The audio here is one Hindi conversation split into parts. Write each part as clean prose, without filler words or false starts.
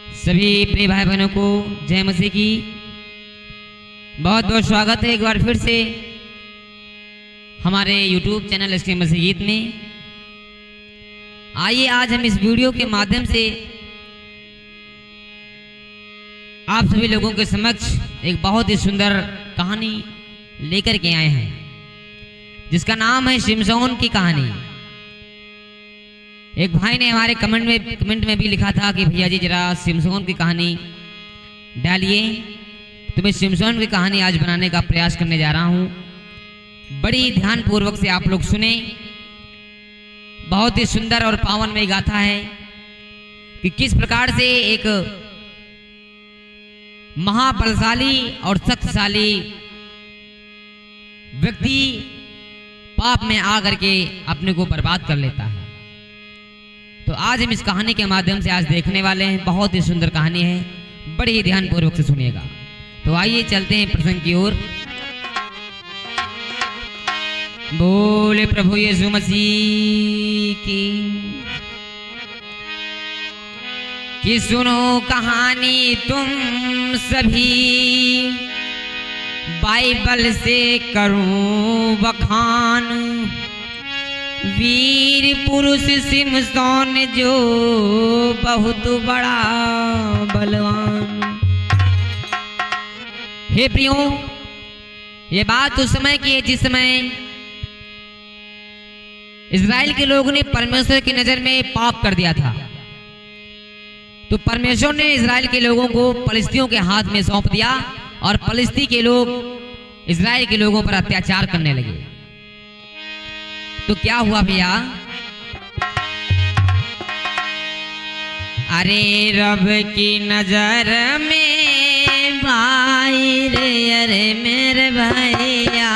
सभी प्रिय भाई बहनों को जय मसीह की बहुत बहुत स्वागत है एक बार फिर से हमारे YouTube चैनल एसके मसीह गीत में। आइए आज हम इस वीडियो के माध्यम से आप सभी लोगों के समक्ष एक बहुत ही सुंदर कहानी लेकर के आए हैं जिसका नाम है शिमशोन की कहानी। एक भाई ने हमारे कमेंट में भी लिखा था कि भैया जी जरा शिमशोन की कहानी डालिए, तो मैं शिमशोन की कहानी आज बनाने का प्रयास करने जा रहा हूं। बड़ी ध्यान पूर्वक से आप लोग सुने। बहुत ही सुंदर और पावनमय गाथा है कि किस प्रकार से एक महाबलशाली और शक्तिशाली व्यक्ति पाप में आकर के अपने को बर्बाद कर लेता है। तो आज हम इस कहानी के माध्यम से आज देखने वाले हैं। बहुत ही सुंदर कहानी है, बड़े ही ध्यान पूर्वक से सुनिएगा। तो आइए चलते हैं प्रसंग की ओर। बोले प्रभु यीशु मसीह की। कि सुनो कहानी तुम सभी, बाइबल से करूं बखान। वीर पुरुष शिमशोन जो बहुत बड़ा बलवान। हे प्रियो, ये बात उस समय की है जिस समय इज़राइल के लोगों ने परमेश्वर की नजर में पाप कर दिया था। तो परमेश्वर ने इज़राइल के लोगों को फलिस्तियों के हाथ में सौंप दिया और फलिस्ती के लोग इज़राइल के लोगों पर अत्याचार करने लगे। तो क्या हुआ भैया? अरे रब की नजर में भाई रे, अरे मेरे भैया,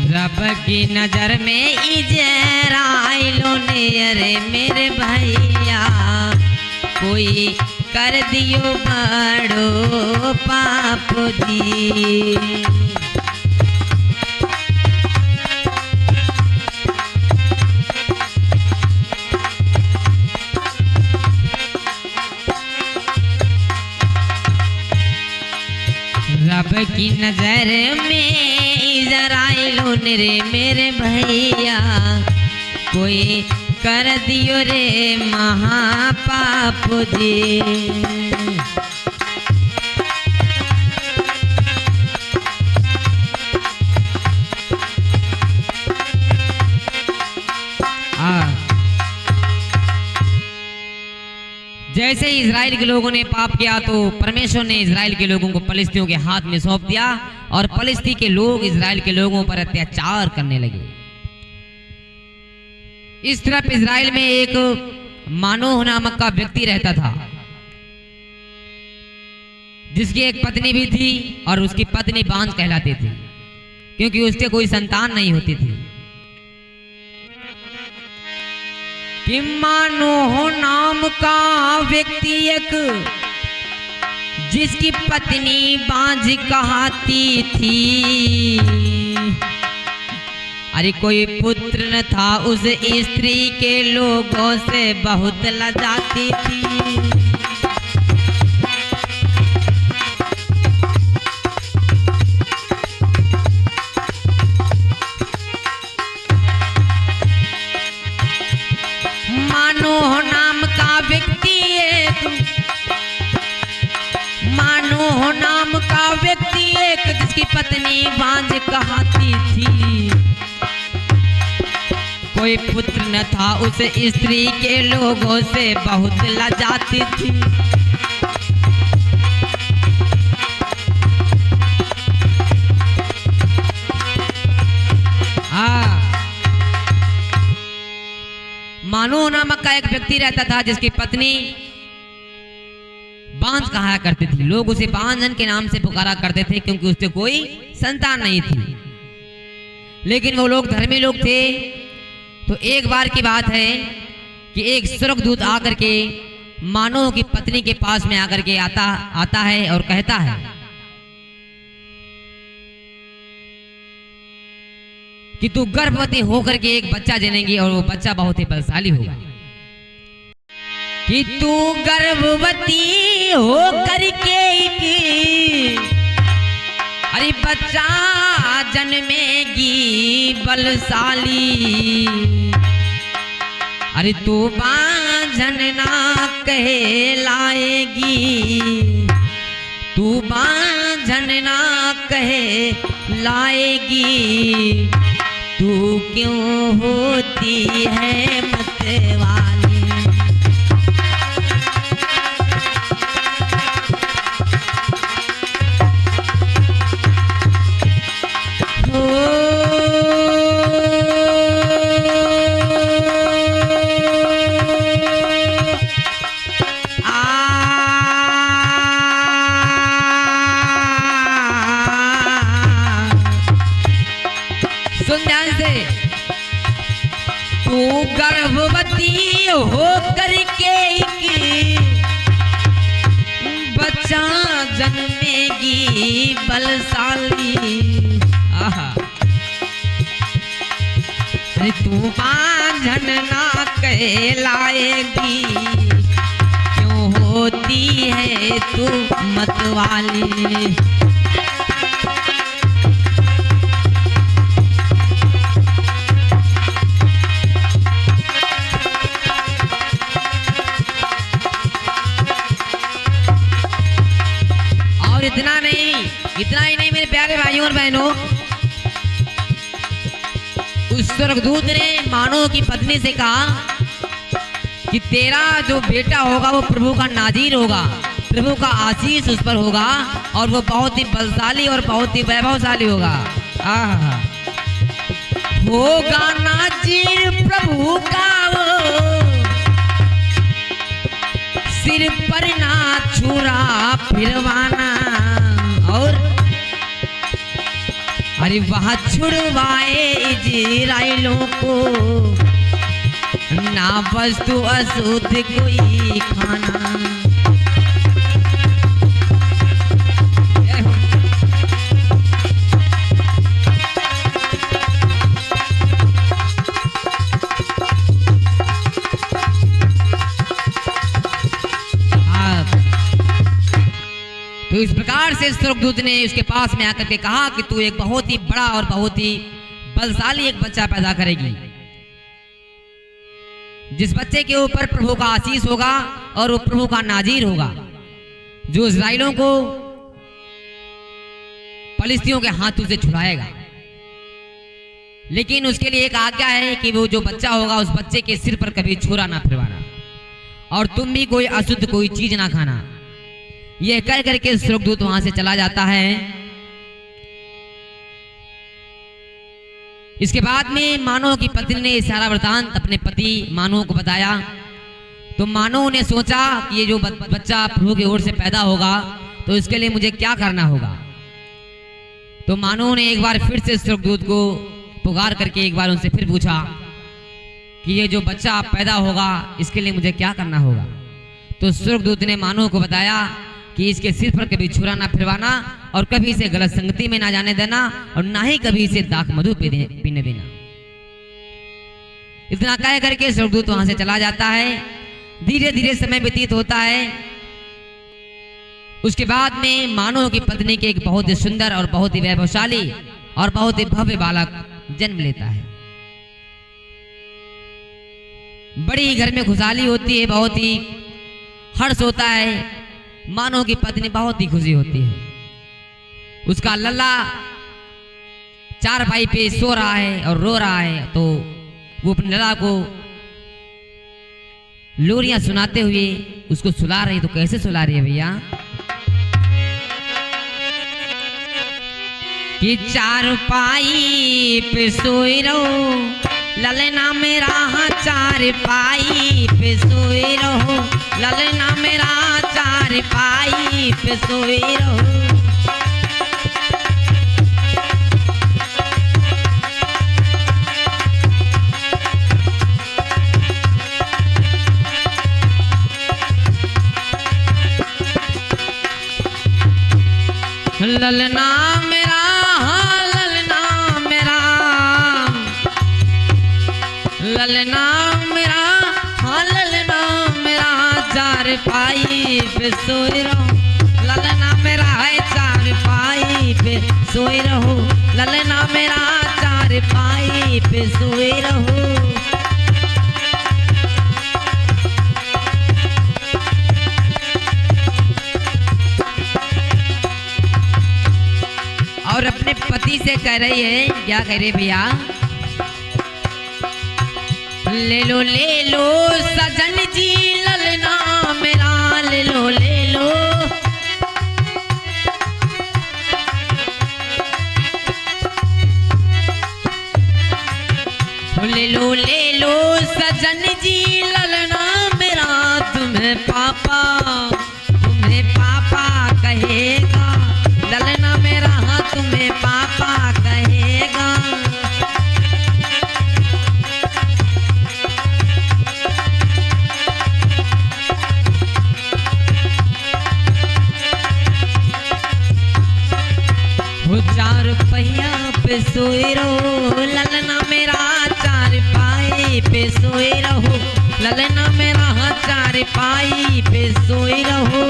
रब की नजर में इज़राइलों ने, अरे मेरे भैया, कोई कर दियो बड़ो पाप जी। रब की नजर में इज़राइलों ने, रे मेरे भैया, कोई कर दियो रे महापाप जी। जैसे ही इज़राइल के लोगों ने पाप किया तो परमेश्वर ने इज़राइल के लोगों को फलिस्तियों के हाथ में सौंप दिया और फलिस्ती के लोग इज़राइल के लोगों पर अत्याचार करने लगे। इस तरफ इज़राइल में एक मानोह नामक का व्यक्ति रहता था जिसकी एक पत्नी भी थी और उसकी पत्नी बांझ कहलाती थी क्योंकि उसके कोई संतान नहीं होती थी। कि मानोह नाम का व्यक्ति एक जिसकी पत्नी बांझ कहती थी, अरे कोई पुत्र न था उस स्त्री के लोगों से बहुत लजाती थी। मानोह नाम का व्यक्ति एक जिसकी पत्नी बांझ कहती थी, कोई पुत्र न था उस स्त्री के लोगों से बहुत लजाती थी। मानोह नामक का एक व्यक्ति रहता था जिसकी पत्नी बांझ कहा करती थी। लोग उसे बांझन के नाम से पुकारा करते थे क्योंकि उसके कोई संतान नहीं थी। लेकिन वो लोग धर्मी लोग थे। तो एक बार की बात है कि एक स्वर्गदूत आकर के मानोह की पत्नी के पास में आकर के आता है और कहता है कि तू गर्भवती होकर के एक बच्चा जनेगी और वो बच्चा बहुत ही बलशाली होगा। कि तू गर्भवती हो करके की, अरे बच्चा जन्मेगी बलशाली, अरे तू बांझन ना कहलाएगी, तू बांझन ना कहलाएगी, तू क्यों होती है मतवाली। तू गर्भवती हो करके की, बच्चा जन्मेगी बलशाली, आहा, अरे तू बांझन ना कहलाएगी, क्यों होती है तू मतवाली। इतना ही नहीं मेरे प्यारे भाइयों और बहनों, उस स्वर्गदूत ने मानव की पत्नी से कहा कि तेरा जो बेटा होगा वो प्रभु का नाजीर होगा, प्रभु का आशीष उस पर होगा और वो बहुत ही बलशाली और बहुत ही वैभवशाली होगा। आहा, होगा नाजीर प्रभु का वो, सिर पर ना छुरा फिरवाना, और अरे वहां छुड़वाए इजराइलों को, ना वस्तु अशुद्ध कोई खाना। तो इस प्रकार से स्वर्गदूत ने उसके पास में आकर के कहा कि तू एक बहुत ही बड़ा और बहुत ही बलशाली एक बच्चा पैदा करेगी, जिस बच्चे के ऊपर प्रभु का आशीष होगा और वो प्रभु का नाजीर होगा, जो इस्राएलियों को फलिस्तियों के हाथों से छुड़ाएगा। लेकिन उसके लिए एक आज्ञा है कि वो जो बच्चा होगा उस बच्चे के सिर पर कभी छुरा ना फिरवाना, और तुम भी कोई अशुद्ध कोई चीज ना खाना। यह कह करके स्वर्गदूत वहां से चला जाता है। इसके बाद में मानव की पत्नी ने सारा वृतांत अपने पति मानव को बताया। तो मानव ने सोचा कि ये जो बच्चा प्रभु की ओर से पैदा होगा तो इसके लिए मुझे क्या करना होगा। तो मानव ने एक बार फिर से स्वर्गदूत को पुकार करके एक बार उनसे फिर पूछा कि ये जो बच्चा पैदा होगा इसके लिए मुझे क्या करना होगा। तो स्वर्गदूत ने मानव को बताया कि इसके सिर पर कभी छुरा ना फिरवाना और कभी इसे गलत संगति में ना जाने देना और ना ही कभी इसे दाख मधु पीने देना। इतना कह करके स्वर्गदूत वहां से चला जाता है। धीरे धीरे समय व्यतीत होता है। उसके बाद में मानव की पत्नी के एक बहुत ही सुंदर और बहुत ही वैभवशाली और बहुत ही भव्य बालक जन्म लेता है। बड़ी ही घर में खुशहाली होती है, बहुत ही हर्ष होता है। मानव की पत्नी बहुत ही खुशी होती है। उसका लल्ला चारपाई पे सो रहा है और रो रहा है, तो वो अपने लल्ला को लोरियां सुनाते हुए उसको सुला रही। तो कैसे सुला रही है भैया कि चारपाई पे सोई रहो ललना मेरा, चारपाई पे सोई रहो ललना मेरा, चारपाई पे सोई रहो। ललना मेरा, हाँ ललना मेरा, ललना मेरा, हाँ ललना मेरा, पाई पे सोए रहो, ललना मेरा है चार पाई पे सोए रहो, ललना मेरा चार पाई पे सोए रहो। और अपने पति से कह रही है, क्या कह रहे भैया, ले लो सजन जी ललना मेरा, ले लो ले लो सजन जी ललना मेरा, तुम्हें पापा कहेगा, ललना मेरा तुम्हें पापा कहेगा। वो 4 पहिया पे सोए रहो, ललना मेरा 4 पाई पे सोए रहो, ललना मेरा 4 पाई पे सोए रहो।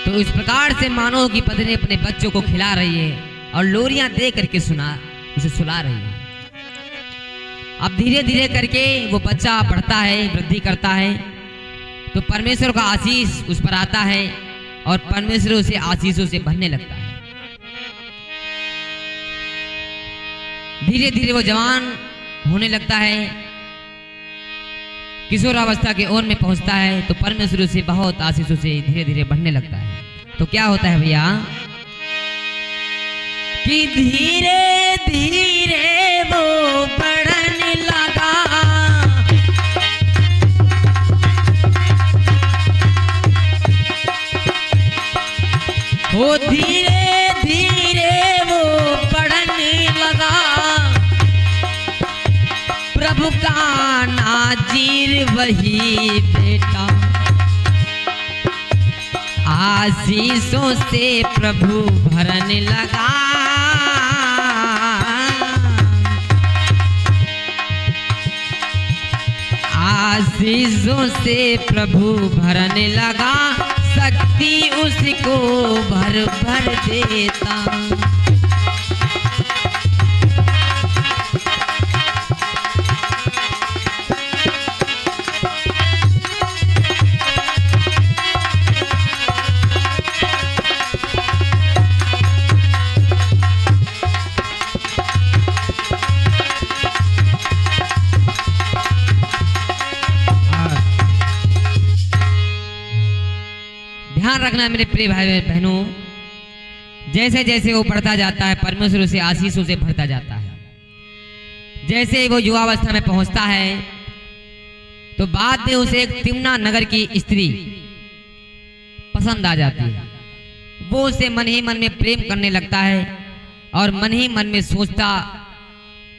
तो इस प्रकार से मानो कि पत्नी अपने बच्चों को खिला रही है और लोरियां दे करके उसे सुला रही है। अब धीरे धीरे करके वो बच्चा बढ़ता है, वृद्धि करता है, तो परमेश्वर का आशीष उस पर आता है और परमेश्वर उसे आशीषों से भरने लगता है। धीरे धीरे वो जवान होने लगता है, किशोरावस्था के ओर में पहुंचता है, तो परमेश्वर उसे बहुत आशीषों से धीरे धीरे बढ़ने लगता है। तो क्या होता है भैया कि धीरे धीरे वो बढ़ने लगा, वो धीरे धीरे वो बढ़ने लगा, प्रभु का नाजीर वही बेटा, आशीषों से प्रभु भरने लगा। आशीषों से प्रभु भरने लगा, शक्ति उसको भर भर देता। ध्यान रखना मेरे प्रिय भाई बहनों, जैसे जैसे वो बढ़ता जाता है परमेश्वर उसे आशीषों से भरता जाता है। जैसे वो युवावस्था में पहुंचता है तो बाद में उसे एक तिम्ना नगर की स्त्री पसंद आ जाती है। वो उसे मन ही मन में प्रेम करने लगता है और मन ही मन में सोचता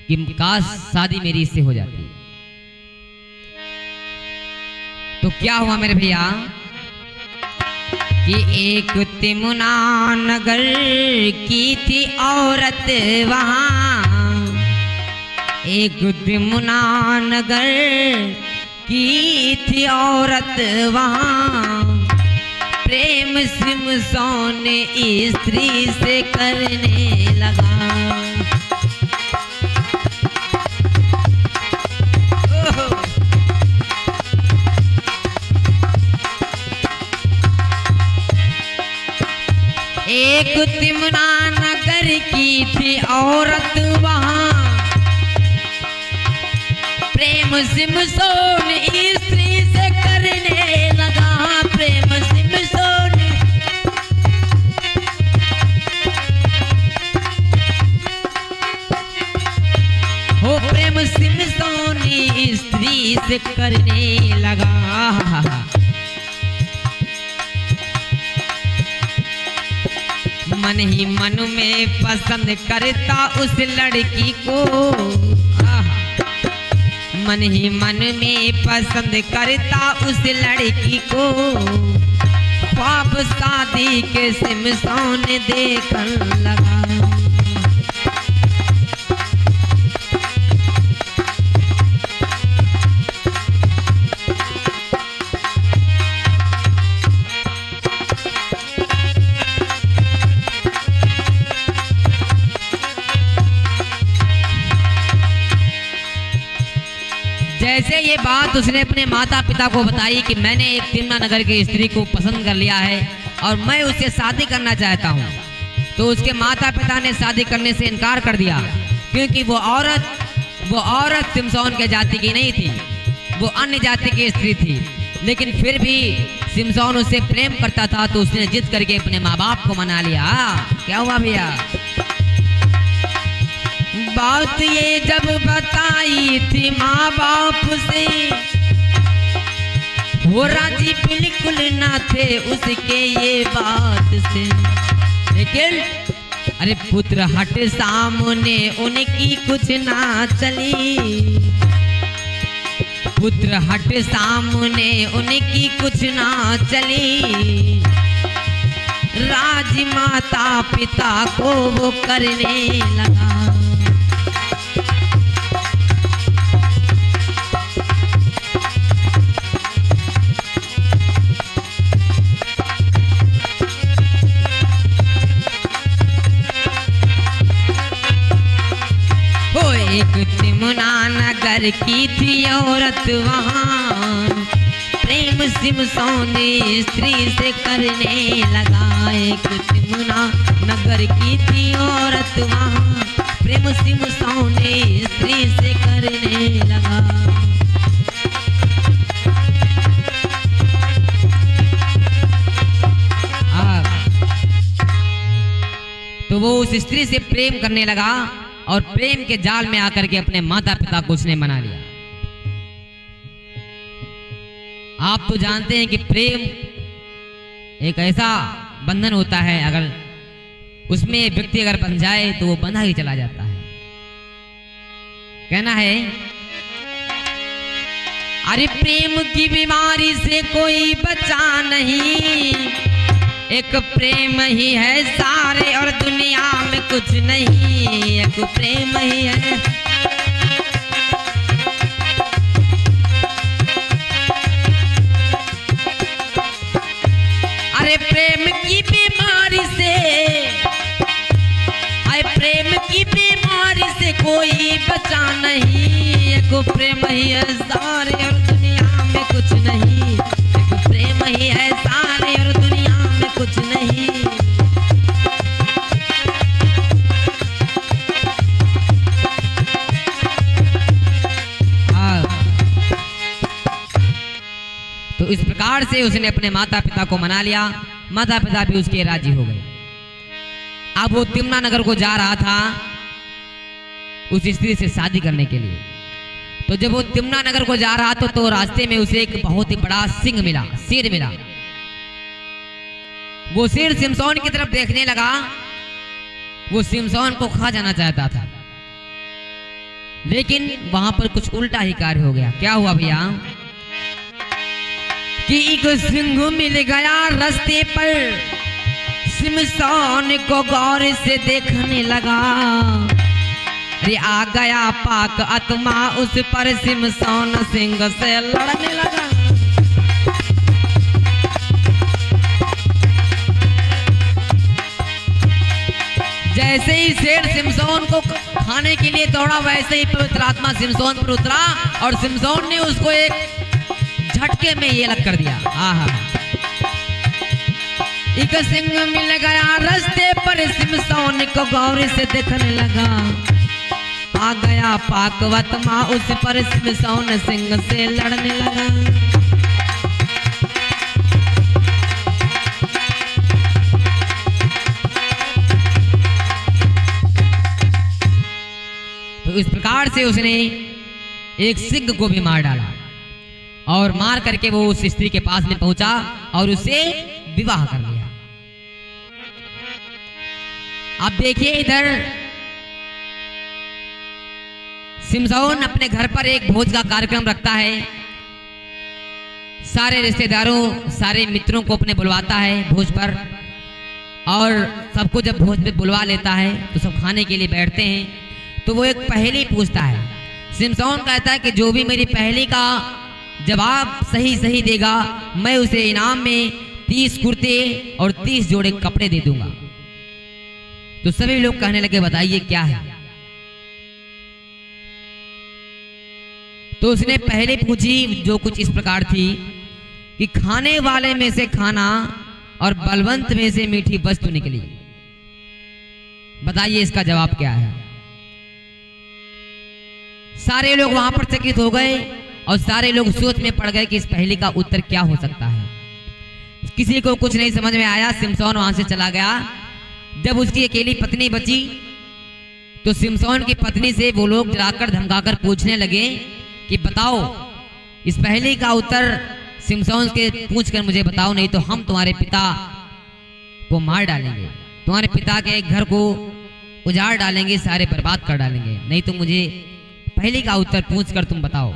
कि काश शादी मेरी इससे हो जाती। तो क्या हुआ मेरे भैया कि एक तिमुना नगर की थी औरत वहाँ, एक तिमुना नगर की थी औरत वहाँ, प्रेम सिमसोन स्त्री से करने लगा। एक तिमना नगर की थी औरत वहाँ, प्रेम सिमसोन स्त्री से करने लगा। प्रेम सिमसोन हो, प्रेम सिमसोन स्त्री से करने लगा। मन ही मन में पसंद करता उस लड़की को, मन ही मन में पसंद करता उस लड़की को, ख्वाब शादी के सिमसोन देखने लगा। जैसे ये बात उसने अपने माता पिता को बताई कि मैंने एक तिम्ना नगर की स्त्री को पसंद कर लिया है और मैं उससे शादी करना चाहता हूँ, तो उसके माता पिता ने शादी करने से इनकार कर दिया, क्योंकि वो औरत सिमसोन के जाति की नहीं थी, वो अन्य जाति की स्त्री थी। लेकिन फिर भी सिमसोन उससे प्रेम करता था, तो उसने जिद करके अपने माँ बाप को मना लिया। क्या हुआ भैया? बात ये जब बताई थी माँ बाप से, वो राजी बिल्कुल ना थे उसके ये बात से। लेकिन अरे पुत्र हट सामने उनकी कुछ ना चली, पुत्र हट सामने उनकी कुछ ना चली, राज माता पिता को वो करने लगा। एक तिम्ना नगर की थी औरत वहाँ, प्रेम सिमसोन स्त्री से करने लगा। एक तिम्ना नगर की थी औरत वहाँ, प्रेम सिमसोन स्त्री से करने लगा। तो वो उस स्त्री से प्रेम करने लगा और प्रेम के जाल में आकर के अपने माता पिता को उसने मना लिया। आप तो जानते हैं कि प्रेम एक ऐसा बंधन होता है, अगर उसमें व्यक्ति अगर बंध जाए तो वो बंधा ही चला जाता है। कहना है, अरे प्रेम की बीमारी से कोई बचा नहीं, एक प्रेम ही है सारे और दुनिया में कुछ नहीं, एक प्रेम ही है। अरे प्रेम की बीमारी से, अरे प्रेम की बीमारी से कोई बचा नहीं, एक प्रेम ही है सारे और दुनिया में कुछ नहीं, एक प्रेम ही है सारे और दुनिया में कुछ नहीं। तो इस प्रकार से उसने अपने माता पिता को मना लिया, माता पिता भी उसके राजी हो गए। अब वो तिम्ना नगर को जा रहा था उस स्त्री से शादी करने के लिए। तो जब वो तिम्ना नगर को जा रहा था तो रास्ते में उसे एक बहुत ही बड़ा सिंह मिला, शेर मिला। वो शेर सिमसोन की तरफ देखने लगा, वो सिमसोन को खा जाना चाहता था, लेकिन वहां पर कुछ उल्टा ही कार्य हो गया। क्या हुआ भैया? कि एक सिंह मिल गया रास्ते पर, सिमसोन को गौर से देखने लगा। अरे आ गया पाक आत्मा उस पर, सिमसोन सिंह से लड़ने लगा। जैसे ही शेर सिमसोन को खाने के लिए दौड़ा, वैसे ही पवित्र आत्मा सिमसोन पर उतरा और सिमसोन ने उसको एक झटके में ये अलग कर दिया। आहा, एक सिंह मिल गया रास्ते पर, सिमसोन को गौर से देखने लगा। आ गया पाकवतमा उस पर, सिमसोन सिंह से लड़ने लगा। तो इस प्रकार से उसने एक सिंह को भी मार डाला और मार करके वो उस स्त्री के पास में पहुंचा और उससे विवाह कर लिया। अब देखिए इधर सिमसोन अपने घर पर एक भोज का कार्यक्रम रखता है, सारे रिश्तेदारों सारे मित्रों को अपने बुलवाता है भोज पर, और सबको जब भोज पे बुलवा लेता है तो सब खाने के लिए बैठते हैं। तो वो एक पहेली पूछता है। सिमसोन कहता है कि जो भी मेरी पहेली का जवाब सही सही देगा, मैं उसे इनाम में 30 कुर्ते और 30 जोड़े कपड़े दे दूंगा। तो सभी लोग कहने लगे बताइए क्या है। तो उसने पहले पूछी जो कुछ इस प्रकार थी कि खाने वाले में से खाना और बलवंत में से मीठी वस्तु निकली। बताइए इसका जवाब क्या है। सारे लोग वहां पर चकित हो गए और सारे लोग सोच में पड़ गए कि इस पहेली का उत्तर क्या हो सकता है। किसी को कुछ नहीं समझ में आया। सिमसोन वहां से चला गया। जब उसकी अकेली पत्नी बची तो सिमसोन की पत्नी से वो लोग डराकर धमकाकर पूछने लगे कि बताओ इस पहेली का उत्तर सिमसोन के पूछ कर मुझे बताओ, नहीं तो हम तुम्हारे पिता को मार डालेंगे, तुम्हारे पिता के घर को उजाड़ डालेंगे, सारे बर्बाद कर डालेंगे, नहीं तो मुझे पहेली का उत्तर पूछ कर तुम बताओ।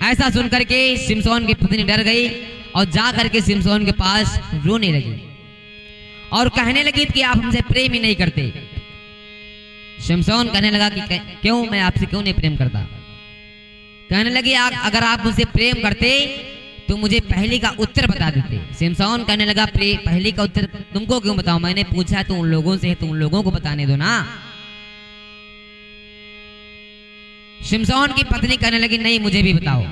ऐसा सुनकर के सिमसोन की पत्नी डर गई और जा करके सिमसोन के पास रोने लगी और कहने लगी कि आप हमसे प्रेम ही नहीं करते। सिमसोन कहने लगा कि क्यों, मैं आपसे क्यों नहीं प्रेम करता। कहने लगी अगर आप मुझसे प्रेम करते तो मुझे पहेली का उत्तर बता देते। सिमसोन कहने लगा पहेली का उत्तर तुमको क्यों बताऊं, मैंने पूछा तो उन लोगों से है, तो उन लोगों को बताने दो ना। सिमसोन की पत्नी कहने लगी नहीं मुझे भी बताओ।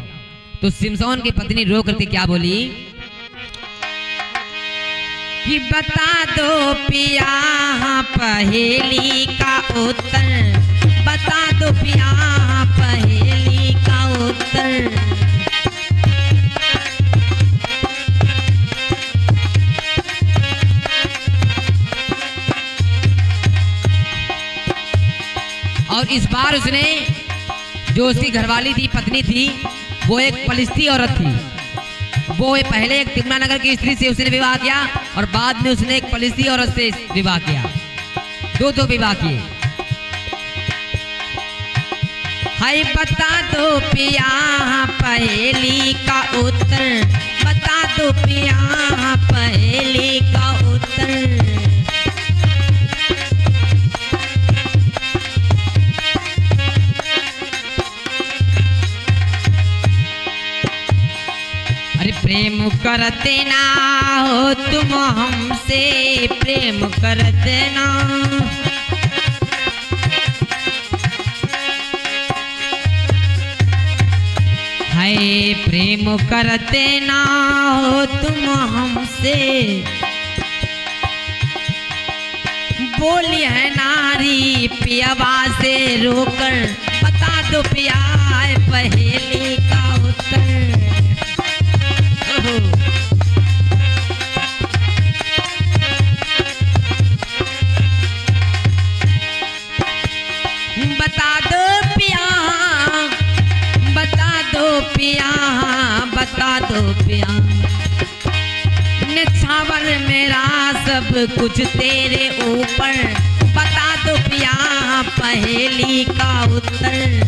तो सिमसोन की पत्नी रो करके क्या बोली कि बता दो पिया पहेली का उत्तर, बता दो पिया पहेली का उत्तर। और इस बार उसने जो उसकी घरवाली थी, पत्नी थी, वो एक पलिस्ती औरत थी। वो पहले एक तिमना नगर की स्त्री से उसने विवाह किया और बाद में उसने एक पलिस्ती औरत से विवाह किया। दो विवाह किए। हाय बता दो पिया पहेली का उत्तर, बता दो पिया पहेली का उत्तर। प्रेम करते ना हो तुम हमसे, प्रेम करते ना। हाय प्रेम करते ना हो तुम हमसे, बोली है नारी पियावा से रोकर, बता दो पिया पहेली का उत्तर। बता दो पिया, बता दो पिया, बता दो पिया, निछावर मेरा सब कुछ तेरे ऊपर, बता दो पिया पहेली का उत्तर।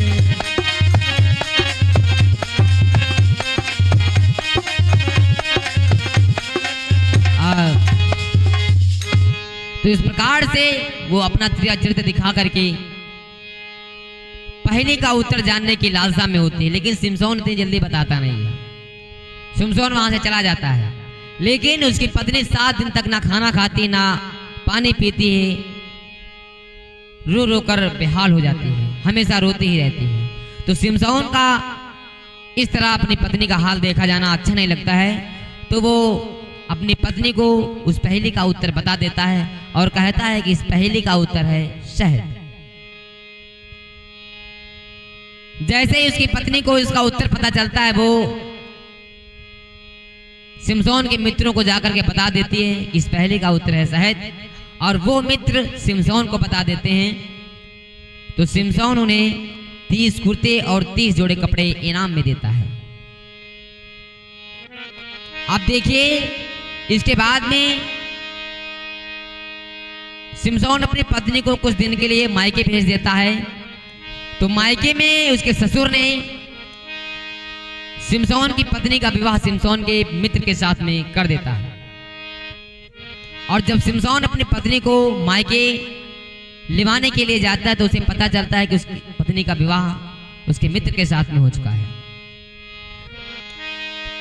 तो इस प्रकार से वो अपना चरित्र दिखा करके पहेली का उत्तर जानने की लालसा में होती है, लेकिन सिमसोन इतनी जल्दी बताता नहीं है। सिमसोन वहां से चला जाता है, लेकिन उसकी पत्नी 7 दिन तक ना खाना खाती ना पानी पीती है, रो रो कर बेहाल हो जाती है, हमेशा रोती ही रहती है। तो सिमसोन का इस तरह अपनी पत्नी का हाल देखा जाना अच्छा नहीं लगता है, तो वो अपनी पत्नी को उस पहेली का उत्तर बता देता है और कहता है कि इस पहेली का उत्तर है शहद। जैसे ही उसकी पत्नी को इसका उत्तर पता चलता है, वो सिमसोन के मित्रों को जाकर के बता देती है कि इस पहेली का उत्तर है शहद, और वो मित्र सिमसोन को बता देते हैं। तो सिमसोन उन्हें 30 कुर्ते और 30 जोड़े कपड़े इनाम में देता है। अब देखिए इसके बाद में सिमसोन अपनी पत्नी को कुछ दिन के लिए मायके भेज देता है। तो मायके में उसके ससुर ने सिमसोन की पत्नी का विवाह सिमसोन के मित्र के साथ में कर देता है। और जब सिमसोन अपनी पत्नी को मायके लिवाने के लिए जाता है तो उसे पता चलता है कि उसकी पत्नी का विवाह उसके मित्र के साथ में हो चुका है।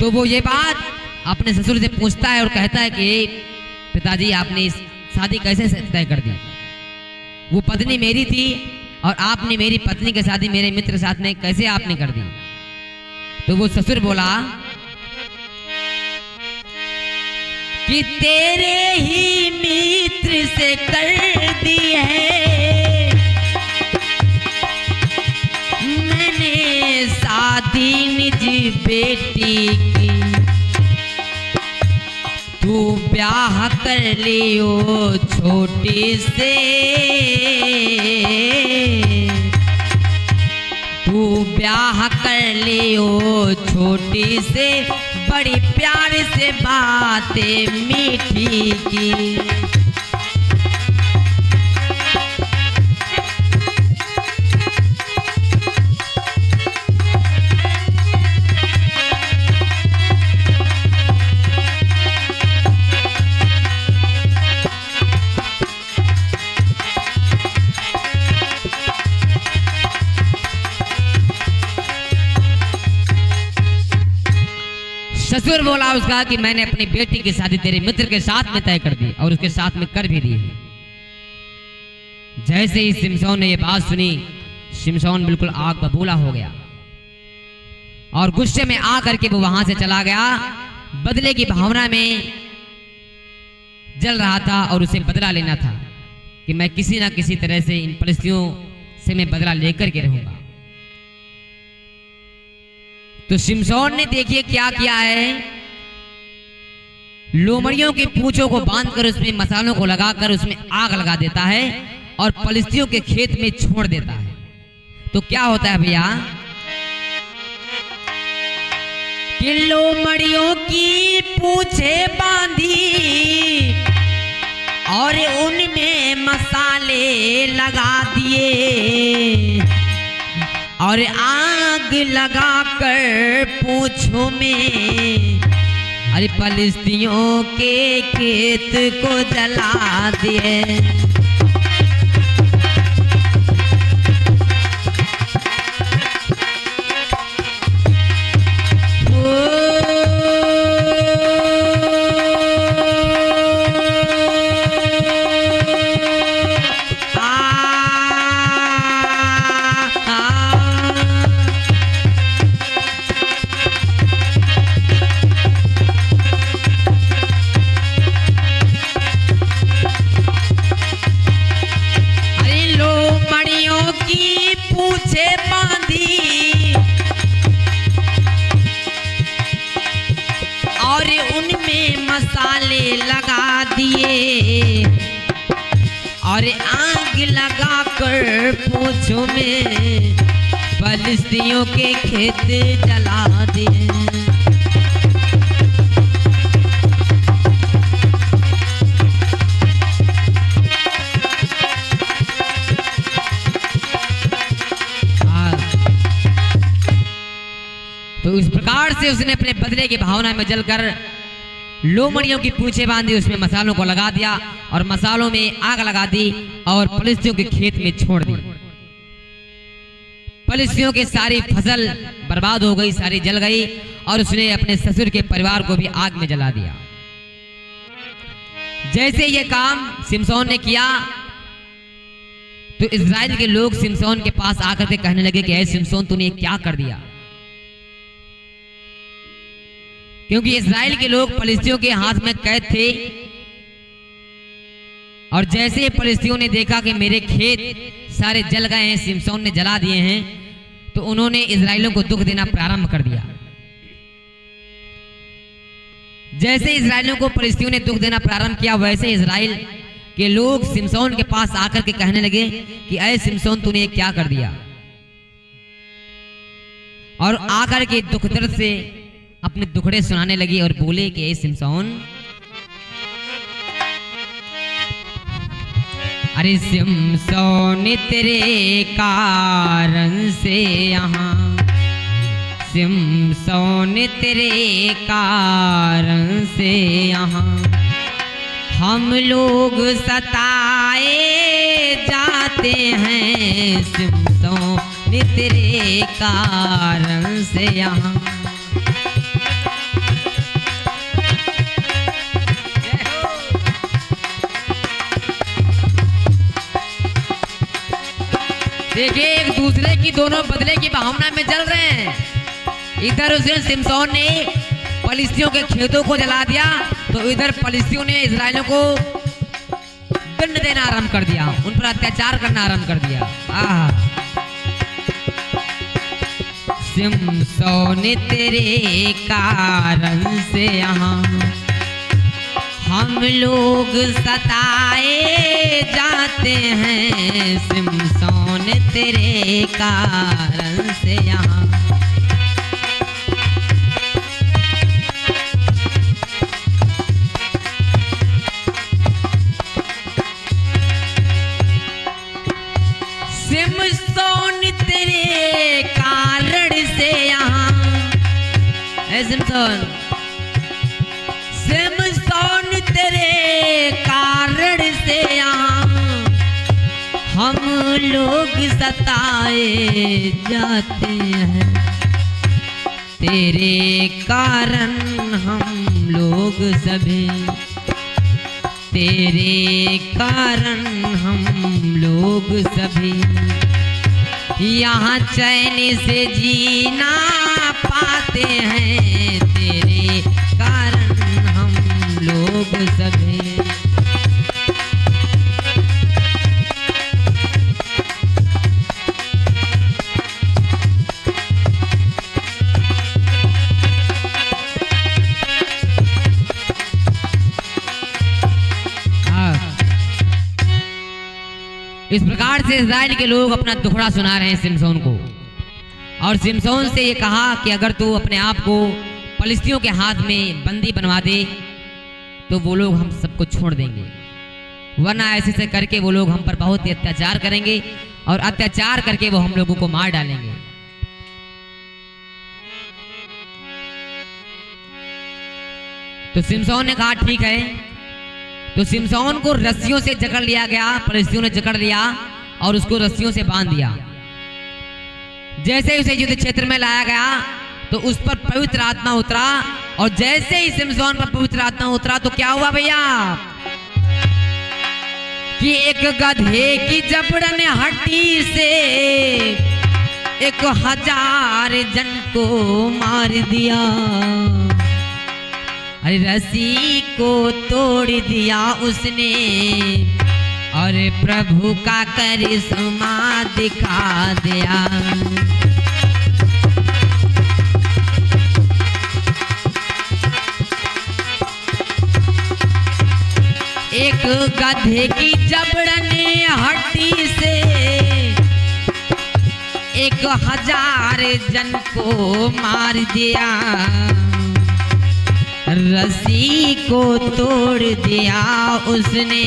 तो वो ये बात अपने ससुर से पूछता है और कहता है कि पिताजी आपने इस शादी कैसे तय कर दी। वो पत्नी मेरी थी और आपने मेरी पत्नी के शादी मेरे मित्र के साथ में कैसे आपने कर दी? तो वो ससुर बोला कि तेरे ही मित्र से कर दी है मैंने शादी निज बेटी की, तू ब्याह कर लियो छोटी से, तू ब्याह कर लियो छोटी से, बड़ी प्यार से बातें मीठी की। ससुर बोला उसका कि मैंने अपनी बेटी की शादी तेरे मित्र के साथ में तय कर दी और उसके साथ में कर भी दी है। जैसे ही शिमशोन ने ये बात सुनी, शिमशोन बिल्कुल आग बबूला हो गया और गुस्से में आकर के वो वहां से चला गया। बदले की भावना में जल रहा था और उसे बदला लेना था कि मैं किसी ना किसी तरह से इन परिस्थितियों से मैं बदला लेकर के रहूंगा। तो शिमशोन ने देखिए क्या किया है, लोमड़ियों की पूंछों को बांधकर उसमें मसालों को लगाकर उसमें आग लगा देता है और पलिस्तियों के खेत में छोड़ देता है। तो क्या होता है भैया कि लोमड़ियों की पूंछे बांधी और उनमें मसाले लगा दिए और आग लगाकर पूंछों में अरे पलिस्तियों के खेत को जला दिए। पूछे बांधी और उनमें मसाले लगा दिए और आग लगाकर पूंछों में पलिस्तियों के खेत जला दिए। तो इस प्रकार से उसने अपने बदले की भावना में जलकर लोमड़ियों की पूंछें बांधी, उसमें मसालों को लगा दिया और मसालों में आग लगा दी और पलिस्तियों के खेत में छोड़ दी। पलिस्तियों की सारी फसल बर्बाद हो गई, सारी जल गई और उसने अपने ससुर के परिवार को भी आग में जला दिया। जैसे ये काम शिमशोन ने किया तो इस्राएल के लोग शिमशोन के पास आकर के कहने लगे कि ऐ शिमशोन तूने क्या कर दिया, क्योंकि इस्राएल के लोग पलिस्तियों के हाथ में कैद थे और जैसे पलिस्तियों ने देखा कि मेरे खेत सारे जल गए हैं, शिमशोन ने जला दिए हैं, तो उन्होंने इस्राएलियों को दुख देना प्रारंभ कर दिया। जैसे इस्राएलियों को पलिस्तियों ने दुख देना प्रारंभ किया, वैसे इस्राएल के लोग शिमशोन के पास आकर के कहने लगे कि ऐ शिमशोन तूने क्या कर दिया, और आकर के दुख दर्द से अपने दुखड़े सुनाने लगी और बोले कि ऐ शिमशोन, अरे शिमशोन तेरे कारण से यहाँ, शिमशोन तेरे कारण से यहाँ हम लोग सताए जाते हैं, शिमशोन तेरे कारण से यहाँ। देखिए एक दूसरे की दोनों बदले की भावना में जल रहे हैं। इधर उसने सिमसोन ने फलिस्तियों के खेतों को जला दिया, तो इधर फलिस्तियों ने इजराइलियों को दंड देना आरंभ कर दिया, उन पर अत्याचार करना आरंभ कर दिया। सिमसोन तेरे कारण से यहाँ हम लोग सताए जाते हैं, सिमसोन तेरे कारण से यहाँ। सिमसोन तेरे कारण से यहाँ, सिमसोन सिमसोन तेरे कारण से यहाँ हम लोग सताए जाते हैं, तेरे कारण हम लोग सभी, तेरे कारण हम लोग सभी यहाँ चैन से जीना पाते हैं, तेरे कारण हम लोग सभी। इस प्रकार से इस्राएल के लोग अपना दुखड़ा सुना रहे हैं सिमसोन को, और सिमसोन से ये कहा कि अगर तू अपने आप को फलिस्तियों के हाथ में बंदी बनवा दे तो वो लोग हम सबको छोड़ देंगे, वरना ऐसे से करके वो लोग हम पर बहुत ही अत्याचार करेंगे और अत्याचार करके वो हम लोगों को मार डालेंगे। तो सिमसोन ने कहा ठीक है। तो सिमसोन को रस्सियों से जकड़ लिया गया, फलिस्तियों ने जकड़ लिया और उसको रस्सियों से बांध दिया। जैसे ही उसे युद्ध क्षेत्र में लाया गया तो उस पर पवित्र आत्मा उतरा, और जैसे ही सिमसोन पर पवित्र आत्मा उतरा तो क्या हुआ भैया कि एक गधे की जबड़न हड्डी से 1000 जन को मार दिया, अरे रस्सी को तोड़ दिया उसने और प्रभु का करिश्मा दिखा दिया। एक गधे की जबड़न हड्डी से 1000 जन को मार दिया, रस्सी को तोड़ दिया उसने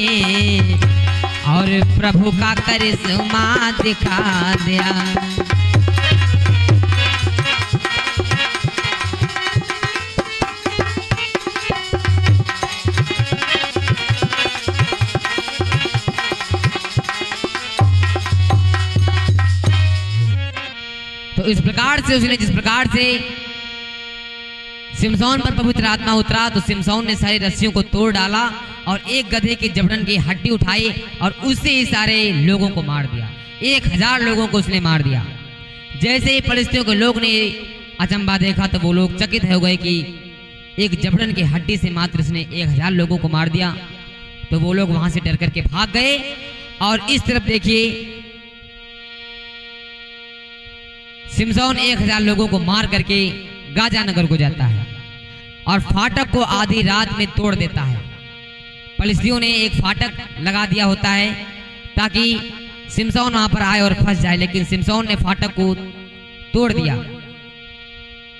और प्रभु का करिश्मा दिखा दिया। तो इस प्रकार से उसने, जिस प्रकार से सिमसोन पर पवित्र आत्मा उतरा, तो सिमसोन ने सारी रस्सियों को तोड़ डाला और एक गधे की जबड़न की हड्डी उठाई और उससे ही सारे लोगों को मार दिया। 1000 लोगों को उसने मार दिया। जैसे ही फलिस्तियों के लोग ने अचंबा देखा तो वो लोग चकित हो गए कि एक जबड़न की हड्डी से मात्र उसने 1000 लोगों को मार दिया। तो वो लोग वहां से डर करके भाग गए। और इस तरफ देखिए सिमसोन 1000 लोगों को मार करके गाजा नगर को जाता है और फाटक को आधी रात में तोड़ देता है। फलिस्तियों ने एक फाटक लगा दिया होता है ताकि सिमसोन वहां पर आए और फंस जाए, लेकिन सिमसोन ने फाटक को तोड़ दिया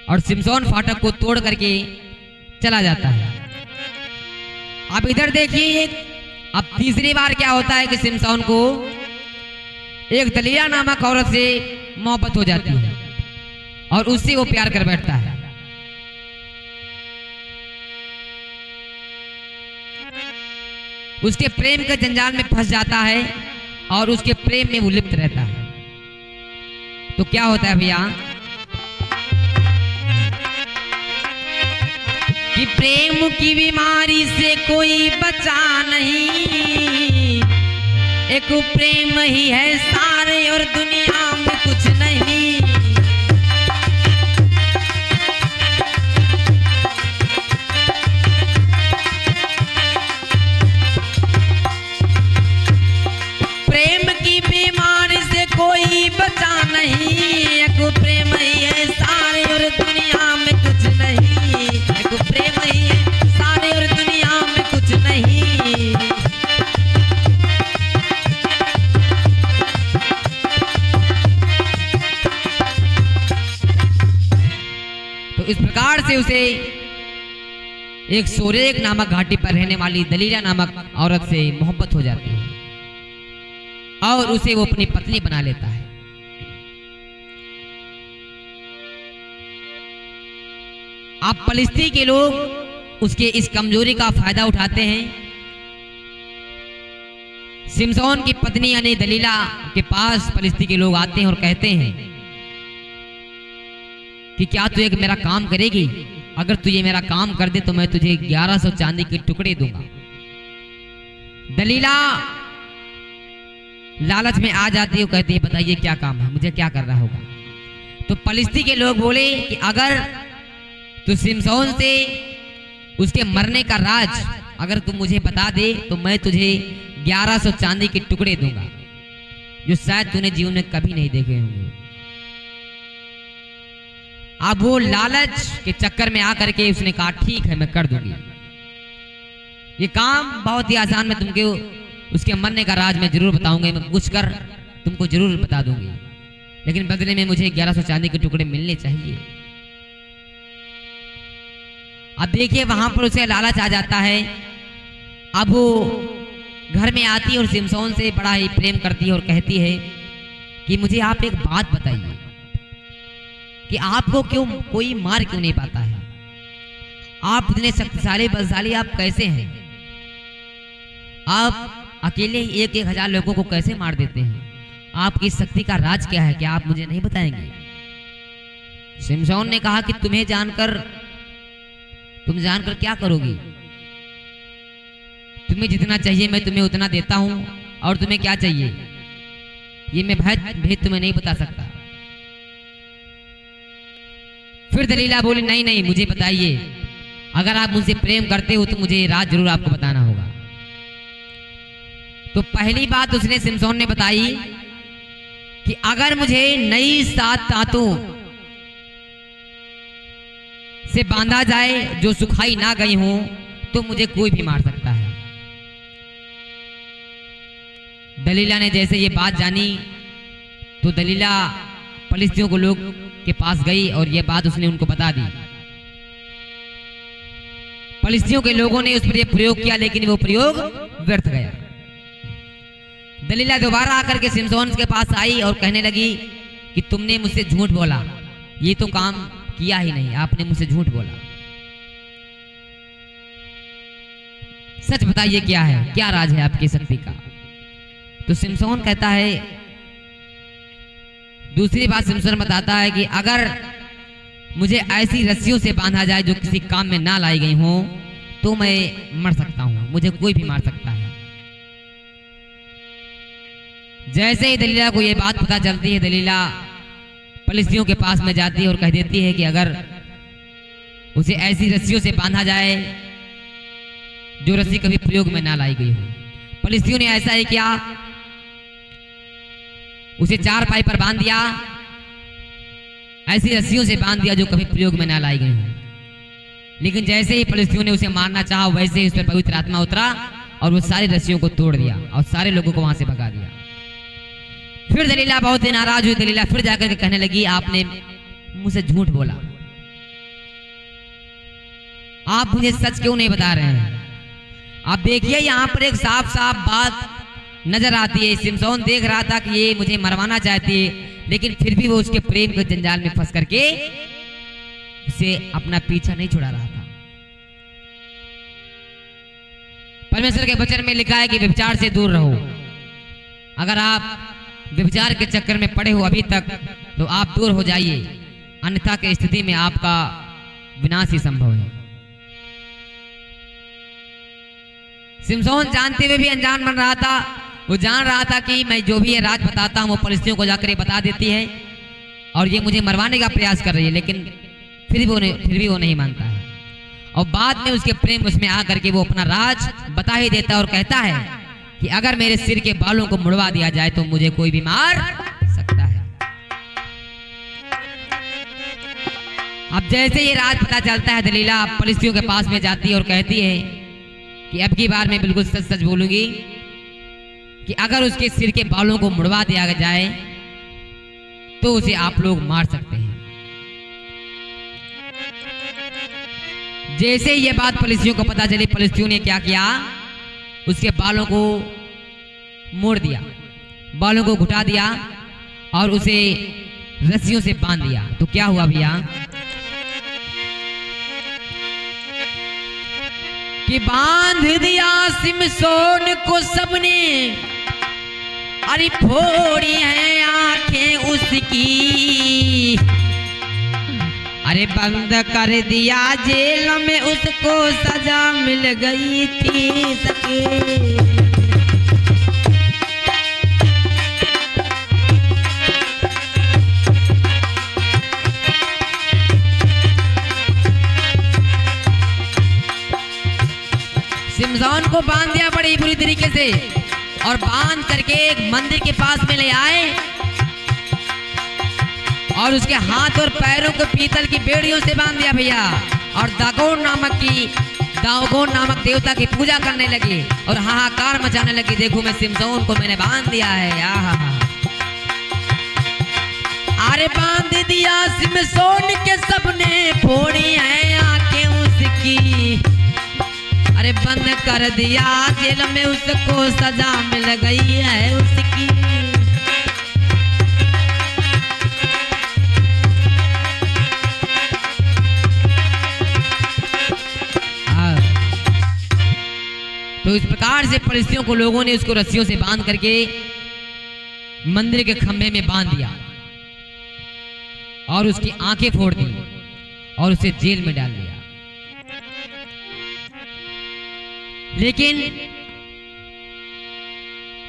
और सिमसोन फाटक को तोड़ करके चला जाता है। अब इधर देखिए, अब तीसरी बार क्या होता है कि सिमसोन को एक दलीला नामक औरत से मोहब्बत हो जाती है और उससे वो प्यार कर बैठता है। उसके प्रेम के जंजाल में फंस जाता है और उसके प्रेम में वो लिप्त रहता है। तो क्या होता है भैया कि प्रेम की बीमारी से कोई बचा नहीं, एक प्रेम ही है सारे और दुनिया में कुछ नहीं। प्रेम की बीमारी से कोई बचा नहीं, एक प्रेम ही है सारे और दुनिया में कुछ नहीं। एक प्रेम ही है सारे और दुनिया में कुछ नहीं। तो इस प्रकार से उसे एक सोरेक नामक घाटी पर रहने वाली दलीला नामक औरत से मोहब्बत हो जाती है और उसे वो अपनी पत्नी बना लेता है। अब पलिस्ती के लोग उसके इस कमजोरी का फायदा उठाते हैं। सिमसोन की पत्नी यानी दलीला के पास पलिस्ती के लोग आते हैं और कहते हैं कि क्या तू एक मेरा काम करेगी? अगर तू ये मेरा काम कर दे तो मैं तुझे 1100 चांदी के टुकड़े दूंगा। दलीला लालच में आ जाती है, कहती है बताइए क्या काम है, मुझे क्या करना होगा? तो पलिस्ती के लोग बोले कि अगर तू सिमसोन से उसके मरने का राज अगर तू मुझे बता दे तो मैं तुझे 1100 चांदी के टुकड़े दूंगा, जो शायद तूने जीवन में कभी नहीं देखे होंगे। अब वो लालच के चक्कर में आकर के उसने कहा ठीक है मैं कर दूंगी, ये काम बहुत ही आसान, मैं तुमको उसके मरने का राज मैं जरूर बताऊंगी, मैं पूछ कर तुमको जरूर बता दूंगी, लेकिन बदले में मुझे 1100 चांदी के टुकड़े मिलने चाहिए। अब देखिए वहां पर उसे लालच आ जाता है। अब वो घर में आती है और सिमसोन से बड़ा ही प्रेम करती है और कहती है कि मुझे आप एक बात बताइए कि आपको क्यों कोई मार क्यों नहीं पाता है? आप इतने शक्तिशाली बलशाली आप कैसे हैं? आप अकेले ही 1,000 लोगों को कैसे मार देते हैं? आपकी शक्ति का राज क्या है? क्या आप मुझे नहीं बताएंगे? सिमसोन ने कहा कि तुम जानकर क्या करोगी? तुम्हें जितना चाहिए मैं तुम्हें उतना देता हूं, और तुम्हें क्या चाहिए ये मैं भेद तुम्हें नहीं बता सकता। फिर दलीला बोली नहीं नहीं मुझे बताइए, अगर आप मुझसे प्रेम करते हो तो मुझे राज जरूर आपको बताना होगा। तो पहली बात उसने सिमसोन ने बताई कि अगर मुझे नई 7 तांतों से बांधा जाए जो सुखाई ना गई हो तो मुझे कोई भी मार सकता है। दलीला ने जैसे ये बात जानी तो दलीला पलिस्तियों को लोग के पास गई और ये बात उसने उनको बता दी। पलिस्तियों के लोगों ने उस पर यह प्रयोग किया, लेकिन वो प्रयोग व्यर्थ गया। दलीला दोबारा आकर के सिमसोन के पास आई और कहने लगी कि तुमने मुझसे झूठ बोला, ये तो काम किया ही नहीं, आपने मुझसे झूठ बोला, सच बताइए क्या है, क्या राज है आपकी शक्ति का? तो सिमसोन कहता है, दूसरी बात सिमसोन बताता है कि अगर मुझे ऐसी रस्सियों से बांधा जाए जो किसी काम में ना लाई गई हो तो मैं मर सकता हूं, मुझे कोई भी मार सकता है। जैसे ही दलीला को यह बात पता चलती है, दलीला पलिस्तियों के पास में जाती है और कह देती है कि अगर उसे ऐसी रस्सियों से बांधा जाए जो रस्सी कभी प्रयोग में ना लाई गई हो। पलिस्तियों ने ऐसा ही किया, उसे 4 पाई पर बांध दिया, ऐसी रस्सियों से बांध दिया जो कभी प्रयोग में ना लाई गई हो। लेकिन जैसे ही पलिस्तियों ने उसे मारना चाहा वैसे ही उस पर पवित्र आत्मा उतरा और वो सारी रस्सियों को तोड़ दिया और सारे लोगों को वहां से भगा दिया। फिर दलीला बहुत ही नाराज हुई। दलीला फिर जाकर के कहने लगी, आपने मुझसे झूठ बोला, आप मुझे सच क्यों नहीं बता रहे हैं? आप देखिए यहाँ पर एक साफ साफ बात नजर आती है। सिमसोन देख रहा था कि ये मुझे मरवाना चाहती है, लेकिन फिर भी वो उसके प्रेम के जंजाल में फंस करके उसे अपना पीछा नहीं छुड़ा रहा था। परमेश्वर के वचन में लिखा है कि व्यभिचार से दूर रहो। अगर आप व्यभिचार के चक्कर में पड़े हो अभी तक तो आप दूर हो जाइए, अन्यथा की स्थिति में आपका विनाश ही संभव है। सिमसोन जानते हुए भी अनजान बन रहा था वो जान रहा था कि मैं जो भी ये राज बताता हूँ वो परिस्थितियों को जाकर ये बता देती है और ये मुझे मरवाने का प्रयास कर रही है, लेकिन फिर भी वो नहीं मानता है। और बाद में उसके प्रेम उसमें आकर के वो अपना राज बता ही देता है और कहता है कि अगर मेरे सिर के बालों को मुड़वा दिया जाए तो मुझे कोई भी मार सकता है। अब जैसे ये राज पता चलता है, दलीला परिस्थितियों के पास में जाती है और कहती है कि अब की बार मैं बिल्कुल सच सच बोलूंगी कि अगर उसके सिर के बालों को मुड़वा दिया जाए तो उसे आप लोग मार सकते हैं। जैसे ये बात पलिस्तियों को पता चली, पलिस्तियों ने क्या किया, उसके बालों को मोड़ दिया, बालों को घुटा दिया और उसे रस्सियों से बांध दिया। तो क्या हुआ भैया कि बांध दिया सिमसोन को सबने, अरे फोड़ी है आंखें उसकी, अरे बंद कर दिया जेल में उसको सजा मिल गई थी सके। सिमसोन को बांध दिया बड़ी बुरी तरीके से और बांध करके एक मंदिर के पास में ले आए और उसके हाथ और पैरों को पीतल की बेड़ियों से बांध दिया भैया। और दागोन नामक देवता की पूजा करने लगे और हाहाकार मचाने लगी, देखो मैं सिमसोन को मैंने बांध दिया है। अरे बांध दिया सिमसोन के सबने, फोड़ी है आंखें उसकी, अरे बंद कर दिया जेल में उसको सजा मिल गई है उसकी। तो इस प्रकार से परिस्थितियों को लोगों ने उसको रस्सियों से बांध करके मंदिर के खंभे में बांध दिया और उसकी आंखें फोड़ दी और उसे जेल में डाल दिया। लेकिन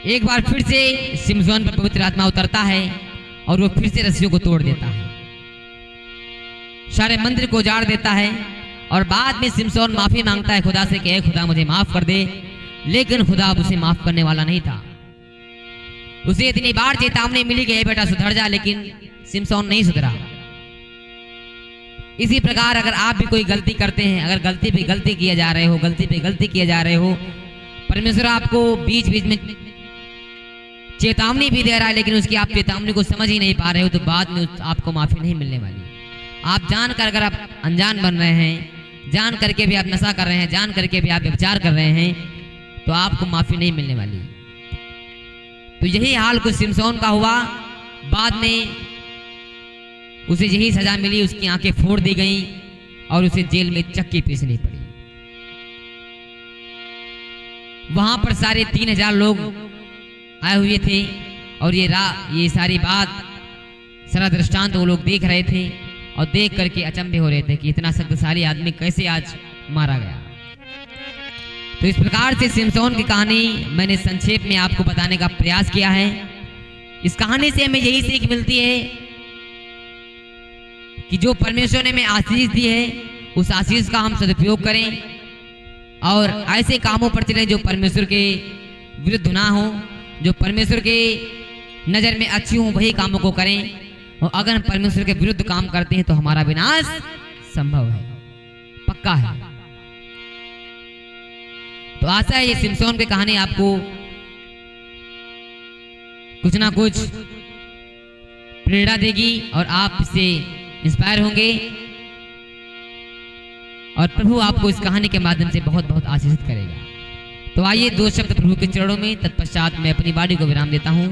एक बार फिर से सिमसोन पर पवित्र आत्मा उतरता है और वो फिर से रस्सियों को तोड़ देता है, सारे मंदिर को उजाड़ देता है और बाद में सिमसोन माफी मांगता है खुदा से कि हे खुदा मुझे माफ कर दे। लेकिन खुदा अब उसे माफ करने वाला नहीं था। उसे इतनी बार चेतावनी मिली कि हे बेटा सुधर जा, लेकिन सिमसोन नहीं सुधरा। इसी प्रकार अगर आप भी कोई गलती करते हैं, अगर गलती पे गलती किए जा रहे हो, गलती पे गलती किए जा रहे हो, परमेश्वर आपको बीच बीच में चेतावनी भी दे रहा है, लेकिन उसकी आप चेतावनी को समझ ही नहीं पा रहे हो, तो बाद में आपको माफी नहीं मिलने वाली। आप जानकर अगर आप अनजान बन रहे हैं, जान करके भी आप नशा कर रहे हैं, जान करके भी आप व्यभिचार कर रहे हैं, तो आपको माफी नहीं मिलने वाली। तो यही हाल कुछ सिमसोन का हुआ। बाद में उसे यही सजा मिली, उसकी आंखें फोड़ दी गईं और उसे जेल में चक्की पीसनी पड़ी। वहां पर सारे 3000 लोग आए हुए थे और ये सारी बात, सारा दृष्टांत वो लोग देख रहे थे और देख करके अचंभे हो रहे थे कि इतना शक्तिशाली आदमी कैसे आज मारा गया। तो इस प्रकार से सिमसोन की कहानी मैंने संक्षेप में आपको बताने का प्रयास किया है। इस कहानी से हमें यही सीख मिलती है कि जो परमेश्वर ने हमें आशीष दी है, उस आशीष का हम सदुपयोग करें और ऐसे कामों पर चलें जो परमेश्वर के विरुद्ध ना हो, जो परमेश्वर के नजर में अच्छी हो, वही कामों को करें। और अगर हम परमेश्वर के विरुद्ध काम करते हैं तो हमारा विनाश संभव है, पक्का है। तो आशा है ये सिमसोन की कहानी आपको कुछ ना कुछ प्रेरणा देगी और आप इससे इंस्पायर होंगे और प्रभु आपको इस कहानी के माध्यम से बहुत बहुत आशीषित करेगा। तो आइए 2 शब्द प्रभु के चरणों में, तत्पश्चात मैं अपनी वाणी को विराम देता हूं।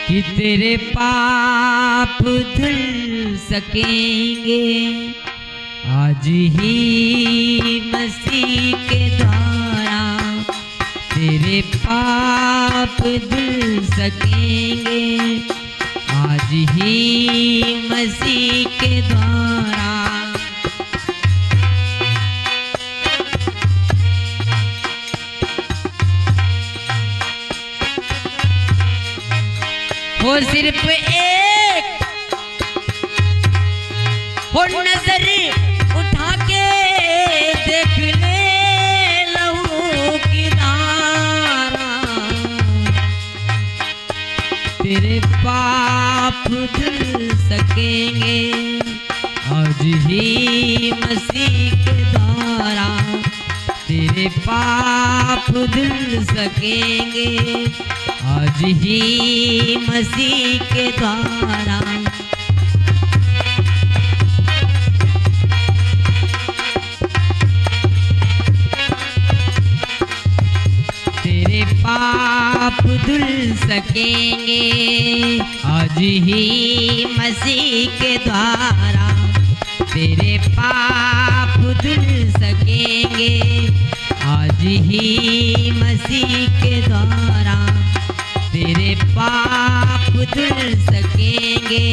कि तेरे पाप धुल सकेंगे आज ही मसीह के द्वारा, तेरे पाप धुल सकेंगे आज ही मसीह के द्वारा। हो सिर्फ एक हो नजर उठा के देख ले लहू की धारा, तेरे पाप धुल सकेंगे आज ही मसीह के द्वारा, तेरे पाप धुल सकेंगे आज ही मसीह के द्वारा। तेरे पाप धुल सकेंगे आज ही मसीह के द्वारा, तेरे पाप धुल सकेंगे आज ही मसीह के द्वारा, तेरे पाप धुल सकेंगे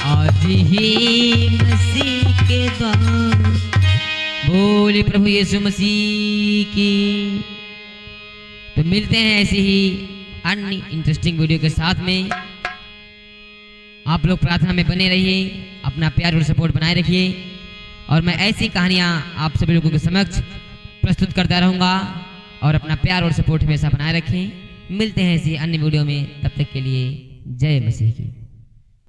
आज ही मसीह के द्वारा। बोले प्रभु यीशु मसीह की। तो मिलते हैं ऐसे ही अन्य इंटरेस्टिंग वीडियो के साथ में। आप लोग प्रार्थना में बने रहिए, अपना प्यार और सपोर्ट बनाए रखिए, और मैं ऐसी कहानियाँ आप सभी लोगों के समक्ष प्रस्तुत करता रहूँगा, और अपना प्यार और सपोर्ट हमेशा बनाए रखें। मिलते हैं ऐसी अन्य वीडियो में, तब तक के लिए जय मसीह की।